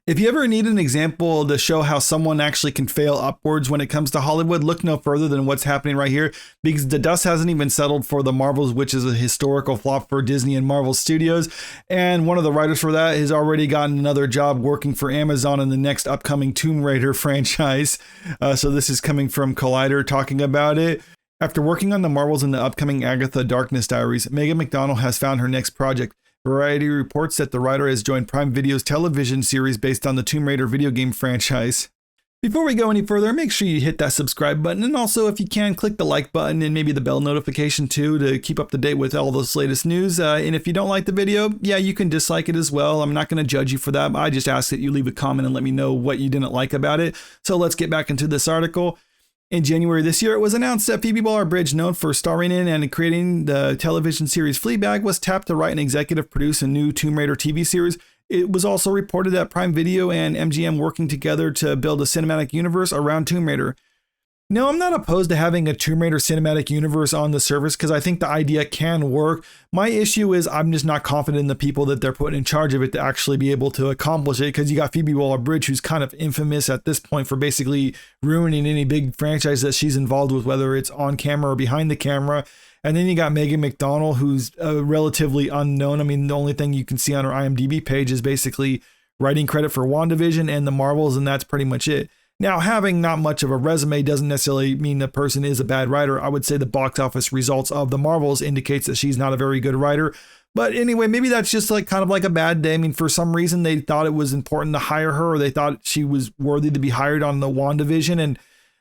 If you ever need an example to show how someone actually can fail upwards when it comes to Hollywood, look no further than what's happening right here, because the dust hasn't even settled for The Marvels, which is a historical flop for Disney and Marvel Studios. And one of the writers for that has already gotten another job working for Amazon in the next upcoming Tomb Raider franchise. So this is coming from Collider talking about it. After working on The Marvels and the upcoming Agatha Darkness Diaries, Megan McDonnell has found her next project. Variety reports that the writer has joined Prime Video's television series based on the Tomb Raider video game franchise. Before we go any further, make sure you hit that subscribe button, and also if you can, click the like button and maybe the bell notification too to keep up to date with all this latest news. And if you don't like the video, yeah, you can dislike it as well. I'm not going to judge you for that. I just ask that you leave a comment and let me know what you didn't like about it. So let's get back into this article. In January this year, it was announced that Phoebe Waller-Bridge, known for starring in and creating the television series Fleabag, was tapped to write and executive produce a new Tomb Raider TV series. It was also reported that Prime Video and MGM working together to build a cinematic universe around Tomb Raider. No, I'm not opposed to having a Tomb Raider cinematic universe on the service because I think the idea can work. My issue is I'm just not confident in the people that they're putting in charge of it to actually be able to accomplish it, because you got Phoebe Waller-Bridge, who's kind of infamous at this point for basically ruining any big franchise that she's involved with, whether it's on camera or behind the camera. And then you got Megan McDonnell, who's relatively unknown. I mean, the only thing you can see on her IMDb page is basically writing credit for WandaVision and The Marvels, and that's pretty much it. Now, having not much of a resume doesn't necessarily mean the person is a bad writer. I would say the box office results of The Marvels indicates that she's not a very good writer. But anyway, maybe that's just like kind of like a bad day. I mean, for some reason, they thought it was important to hire her, or they thought she was worthy to be hired on the WandaVision. And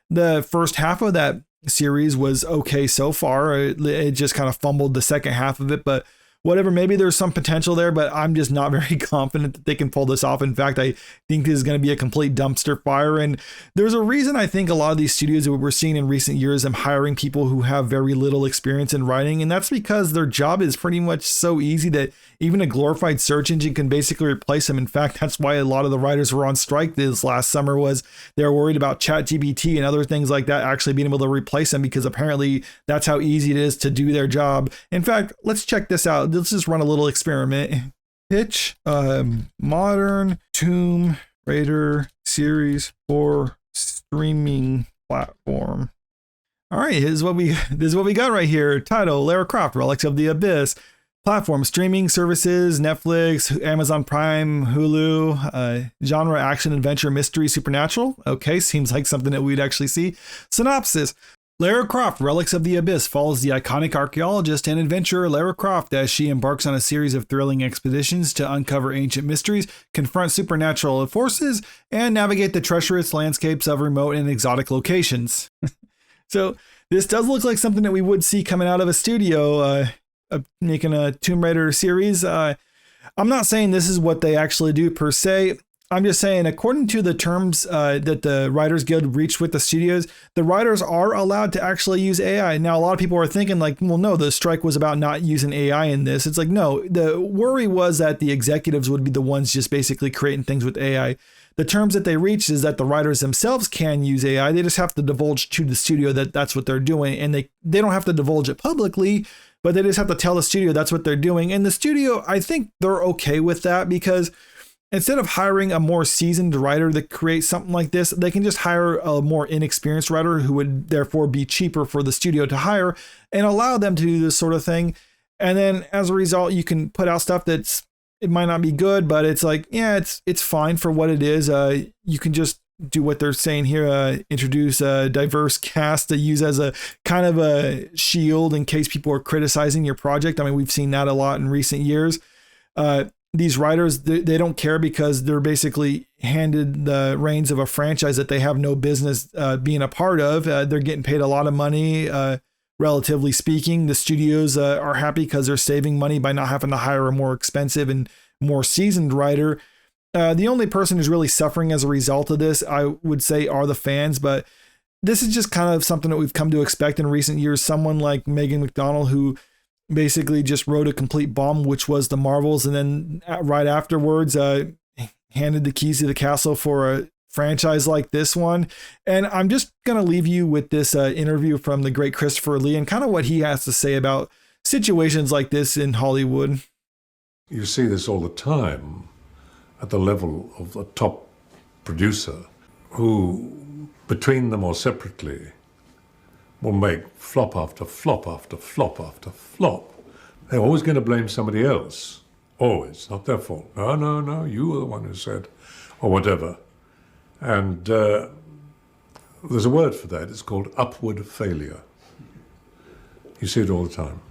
the first half of that series was okay so far. It just kind of fumbled the second half of it, but whatever, maybe there's some potential there, but I'm just not very confident that they can pull this off. In fact, I think this is going to be a complete dumpster fire. And there's a reason I think a lot of these studios that we're seeing in recent years are hiring people who have very little experience in writing. And that's because their job is pretty much so easy that even a glorified search engine can basically replace them. In fact, that's why a lot of the writers were on strike this last summer, was they were worried about ChatGPT and other things like that actually being able to replace them, because apparently that's how easy it is to do their job. In fact, let's check this out. Let's just run a little experiment. Pitch modern Tomb Raider series for streaming platform. All right, this is what we got right here. Title: Lara Croft, Relics of the Abyss. Platform: streaming services, Netflix, Amazon Prime, Hulu. Genre: action, adventure, mystery, supernatural. Okay, seems like something that we'd actually see. Synopsis: Lara Croft, Relics of the Abyss follows the iconic archaeologist and adventurer Lara Croft as she embarks on a series of thrilling expeditions to uncover ancient mysteries, confront supernatural forces, and navigate the treacherous landscapes of remote and exotic locations. So this does look like something that we would see coming out of a studio making a Tomb Raider series. I'm not saying this is what they actually do per se. I'm just saying, according to the terms that the Writers Guild reached with the studios, the writers are allowed to actually use AI. Now, a lot of people are thinking like, well, no, the strike was about not using AI in this. It's like, no, the worry was that the executives would be the ones just basically creating things with AI. The terms that they reached is that the writers themselves can use AI. They just have to divulge to the studio that that's what they're doing. And they don't have to divulge it publicly, but they just have to tell the studio that's what they're doing. And the studio, I think they're okay with that, because instead of hiring a more seasoned writer to create something like this, they can just hire a more inexperienced writer who would therefore be cheaper for the studio to hire, and allow them to do this sort of thing. And then as a result, you can put out stuff it might not be good, but it's like, yeah, it's fine for what it is. You can just do what they're saying here, introduce a diverse cast to use as a kind of a shield in case people are criticizing your project. I mean, we've seen that a lot in recent years. These writers, they don't care, because they're basically handed the reins of a franchise that they have no business being a part of. They're getting paid a lot of money, relatively speaking. The studios are happy because they're saving money by not having to hire a more expensive and more seasoned writer. The only person who's really suffering as a result of this, I would say, are the fans. But this is just kind of something that we've come to expect in recent years. Someone like Megan McDonnell, who basically just wrote a complete bomb, which was The Marvels, and then right afterwards handed the keys to the castle for a franchise like this one. And I'm just going to leave you with this interview from the great Christopher Lee and kind of what he has to say about situations like this in Hollywood. You see this all the time. at the level of a top producer who, between them or separately, will make flop after flop after flop after flop. They're always going to blame somebody else. Always. Not their fault. No, you were the one who said, or whatever. And there's a word for that. It's called upward failure. You see it all the time.